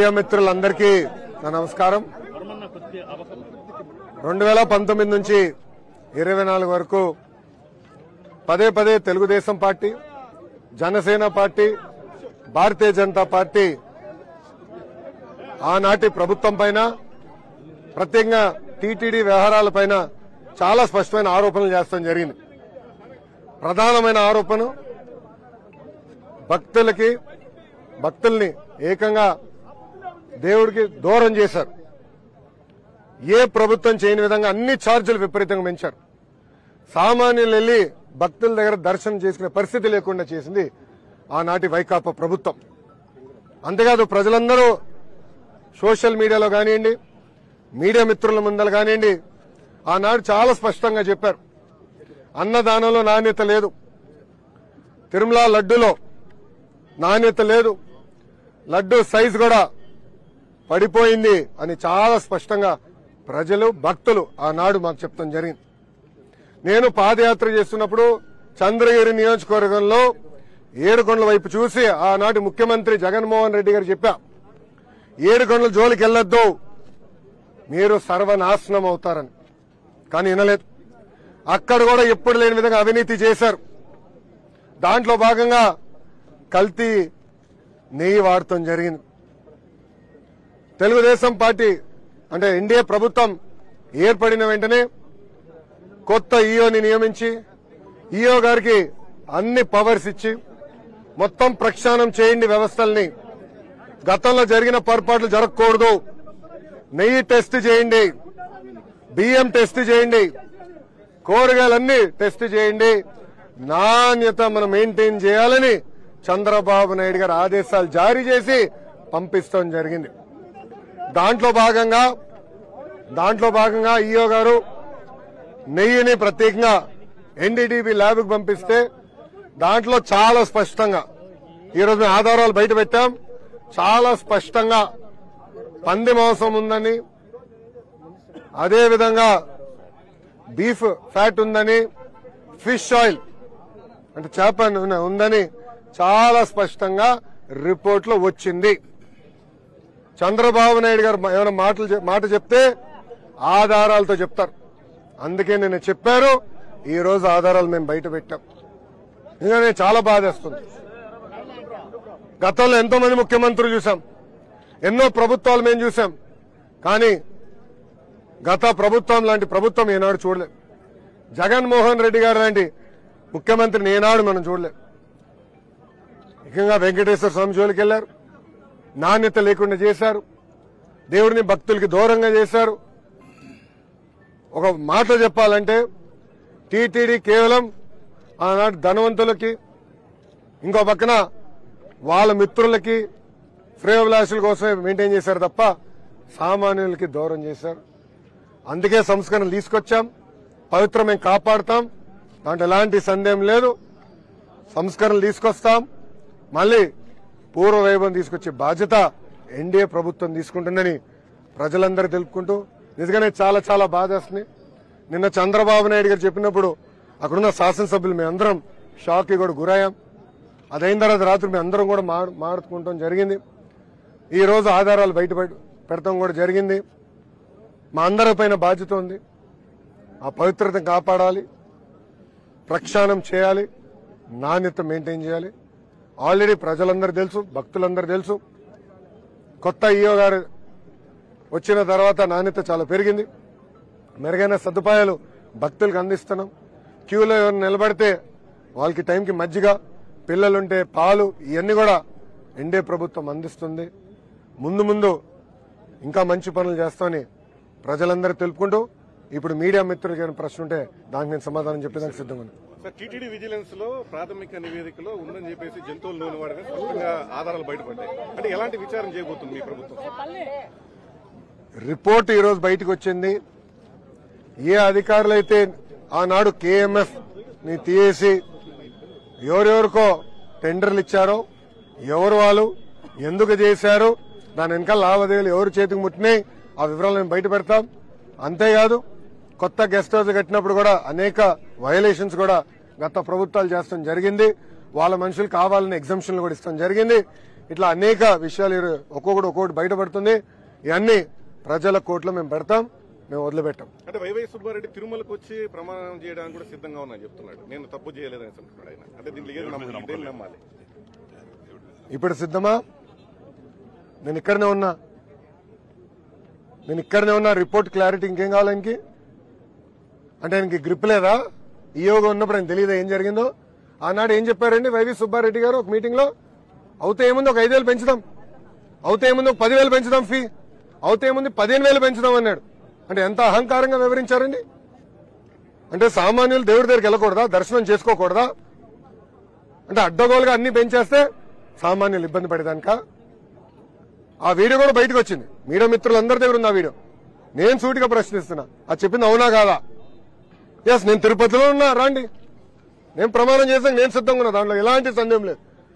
Media మిత్రులందరికీ నా నమస్కారం. 2019 నుంచి 24 వరకు పదే పదే Telugu Desam party, Janasena party, Bharatiya Janata party ఆనాటి ప్రభుత్వం పైన, ప్రత్యేకంగా టీటీడీ వ్యవహారాలపైన చాలా స్పష్టమైన ఆరోపణలు చేస్తాం జరిగింది. ప్రధానమైన ఆరోపణ భక్తుల్ని ఏకంగా దేవుడికి దూరం చేశారు. ఏ ప్రభుత్వం చేయని విధంగా అన్ని ఛార్జీలు విపరీతంగా పెంచారు. సామాన్యులు వెళ్లి భక్తుల దగ్గర దర్శనం చేసుకునే పరిస్థితి లేకుండా చేసింది ఆనాటి వైకాపా ప్రభుత్వం. అంతేకాదు, ప్రజలందరూ సోషల్ మీడియాలో కానివ్వండి, మీడియా మిత్రుల ముందర కానివ్వండి, ఆనాడు చాలా స్పష్టంగా చెప్పారు, అన్నదానంలో నాణ్యత లేదు, తిరుమల లడ్డూలో నాణ్యత లేదు, లడ్డూ సైజు కూడా పడిపోయింది అని చాలా స్పష్టంగా ప్రజలు, భక్తులు ఆనాడు మాకు చెప్తాం జరిగింది. నేను పాదయాత్ర చేస్తున్నప్పుడు చంద్రగిరి నియోజకవర్గంలో ఏడుకొండల వైపు చూసి ఆనాటి ముఖ్యమంత్రి జగన్మోహన్ రెడ్డి గారు చెప్పా, ఏడుకొండల జోలికి వెళ్లొద్దు, మీరు సర్వనాశనం అవుతారని. కానీ వినలేదు. అక్కడ కూడా ఎప్పుడు లేని విధంగా అవినీతి చేశారు. దాంట్లో భాగంగా కల్తీ నెయ్యి వాడటం జరిగింది. తెలుగుదేశం పార్టీ అంటే ఎన్డీఏ ప్రభుత్వం ఏర్పడిన వెంటనే కొత్త ఈఓని నియమించి, ఈఓ గారికి అన్ని పవర్స్ ఇచ్చి మొత్తం ప్రక్షాళన చేయండి వ్యవస్థల్ని, గతంలో జరిగిన పొరపాట్లు జరగకూడదు, నెయ్యి టెస్ట్ చేయండి, బియ్యం టెస్ట్ చేయండి, కూరగాయలన్నీ టెస్ట్ చేయండి, నాణ్యత మనం మెయింటైన్ చేయాలని చంద్రబాబు నాయుడు గారు ఆదేశాలు జారీ చేసి పంపిస్తాం జరిగింది. దాంట్లో భాగంగా ఈఓ గారు నెయ్యిని ప్రత్యేకంగా ఎన్డీటీవీ ల్యాబ్కు పంపిస్తే దాంట్లో చాలా స్పష్టంగా ఈరోజు ఆధారాలు బయట పెట్టాం. చాలా స్పష్టంగా పంది మాంసం ఉందని, అదేవిధంగా బీఫ్ ఫ్యాట్ ఉందని, ఫిష్ ఆయిల్ అంటే చేప ఉందని చాలా స్పష్టంగా రిపోర్ట్లో వచ్చింది. చంద్రబాబు నాయుడు గారు ఏమైనా మాట చెప్తే ఆధారాలతో చెప్తారు. అందుకే నేను చెప్పారు, ఈ రోజు ఆధారాలు మేము బయట పెట్టాం. ఇంకా నేను చాలా బాధేస్తుంది. గతంలో ఎంతో మంది ముఖ్యమంత్రులు చూసాం, ఎన్నో ప్రభుత్వాలు మేము చూసాం, కానీ గత ప్రభుత్వం లాంటి ప్రభుత్వం ఏనాడు చూడలేదు. జగన్మోహన్ రెడ్డి గారు లాంటి ముఖ్యమంత్రిని ఏనాడు మనం చూడలేదు. ముఖ్యంగా వెంకటేశ్వర స్వామి జోలికి వెళ్లారు, నాణ్యత లేకుండా చేశారు, దేవుడిని భక్తులకి దూరంగా చేశారు. ఒక మాట చెప్పాలంటే టీటీడీ కేవలం ఆనాటి ధనవంతులకి, ఇంకో పక్కన వాళ్ళ మిత్రులకి, శ్రేయోభిలాషుల కోసమే మెయింటైన్ చేశారు తప్ప సామాన్యులకి దూరం చేశారు. అందుకే సంస్కరణలు తీసుకొచ్చాం, పవిత్రం మేము కాపాడుతాం, దాంట్లో ఎలాంటి సందేహం లేదు. సంస్కరణలు తీసుకొస్తాం, మళ్లీ పూర్వ వైభవం తీసుకొచ్చే బాధ్యత ఎన్డీఏ ప్రభుత్వం తీసుకుంటుందని ప్రజలందరూ తెలుపుకుంటూ, నిజంగానే చాలా చాలా బాధేస్తుంది. నిన్న చంద్రబాబు నాయుడు గారు చెప్పినప్పుడు అక్కడున్న శాసనసభ్యులు మేమందరం షాక్కి కూడా గురయ్యాం. అదైన తర్వాత రాత్రి మేము అందరం కూడా మాట్లాడుకుంటాం జరిగింది. ఈ రోజు ఆధారాలు బయట పెడతాం కూడా జరిగింది. మా అందరి పైన బాధ్యత ఉంది. ఆ పవిత్రతను కాపాడాలి, ప్రక్షాళన చేయాలి, నాణ్యత మెయింటైన్ చేయాలి. ఆల్రెడీ ప్రజలందరూ తెలుసు, భక్తులందరూ తెలుసు, కొత్త ఈఓ గారు వచ్చిన తర్వాత నాణ్యత చాలా పెరిగింది. మెరుగైన సదుపాయాలు భక్తులకు అందిస్తున్నాం. క్యూలో ఎవరు నిలబడితే వాళ్ళకి టైంకి మజ్జిగ, పిల్లలుంటే పాలు, ఇవన్నీ కూడా ఎన్డీఏ ప్రభుత్వం అందిస్తుంది. ముందు ఇంకా మంచి పనులు చేస్తామని ప్రజలందరూ తెలుపుకుంటూ, ఇప్పుడు మీడియా మిత్రులకి ఏమైనా ప్రశ్న ఉంటే దానికి నేను సమాధానం చెప్పేదానికి సిద్ధంగా ఉన్నాను. టీటీడీ విజిలెన్స్ లో ప్రాథమిక నివేదికలో ఉందని చెప్పేసి జంతువుల నూనె వాడని స్పష్టంగా ఆధారాలు బయటపడ్డాయి. అంటే ఎలాంటి విచారణ చేయబోతుంది మీ ప్రభుత్వం? రిపోర్ట్ ఈ రోజు బయటకు వచ్చింది. ఏ అధికారులైతే ఆనాడు కేఎంఎఫ్ ని తీసి ఎవరెవరికో టెండర్లు ఇచ్చారో, ఎవరు వాళ్ళు ఎందుకు చేశారు, దాని వెనకాల లావాదేవీలు ఎవరు చేతికి ముట్టినాయి, ఆ వివరాలను బయట పెడతాం. అంతేకాదు, కొత్త గెస్ట్ హౌస్ కట్టినప్పుడు కూడా అనేక వయలేషన్స్ కూడా గత ప్రభుత్వాలు చేస్తాం జరిగింది. వాళ్ళ మనుషులు కావాలని ఎగ్జంప్షన్లు కూడా ఇస్తాం జరిగింది. ఇట్లా అనేక విషయాలు ఒక్కొక్కటి బయటపడుతుంది. ఇవన్నీ ప్రజల కోర్టులో మేము పెడతాం, మేము వదిలిపెట్టాం. అంటే వైవై సుబ్బారెడ్డి తిరుమలకు వచ్చి ప్రమాణం చేయడానికి కూడా సిద్ధంగా ఉన్నా చెప్తున్నాడు. నేను తప్పు చేయలేదని అంటున్నాడు ఆయన. అంటే దీంట్లో ఏది నమ్మాలి? ఇప్పుడు సిద్ధమా? నేను ఇక్కడనే ఉన్నా. రిపోర్ట్ క్లారిటీ ఇంకేం కావాలి ఆయనకి? అంటే ఆయనకి గ్రిప్ లేదా? ఈయోగా ఉన్నప్పుడు ఆయన తెలియదా ఏం జరిగిందో? ఆనాడు ఏం చెప్పారండి వైవి సుబ్బారెడ్డి గారు ఒక మీటింగ్ లో? అవుతే ఏముంది ఒక 5,000 పెంచుదాం, అవుతే ఏముంది ఒక 10,000 పెంచుదాం ఫీ, అవుతే ఏముంది 15,000 పెంచుదాం అన్నాడు. అంటే ఎంత అహంకారంగా వివరించారండి. అంటే సామాన్యులు దేవుడి దగ్గరికి వెళ్ళకూడదా? దర్శనం చేసుకోకూడదా? అంటే అడ్డగోలుగా అన్ని పెంచేస్తే సామాన్యులు ఇబ్బంది పడేదానిక? ఆ వీడియో కూడా బయటకు వచ్చింది, మీడియా మిత్రులందరి దగ్గర ఉంది ఆ వీడియో. నేను సూటిగా ప్రశ్నిస్తున్నా, అది చెప్పింది అవునా కాదా? ఎస్, నేను తిరుపతిలో ఉన్నా, రాండి, నేను ప్రమాణం చేసాను, నేను సిద్ధంగా ఉన్నా, దాంట్లో ఎలాంటి సందేహం లేదు.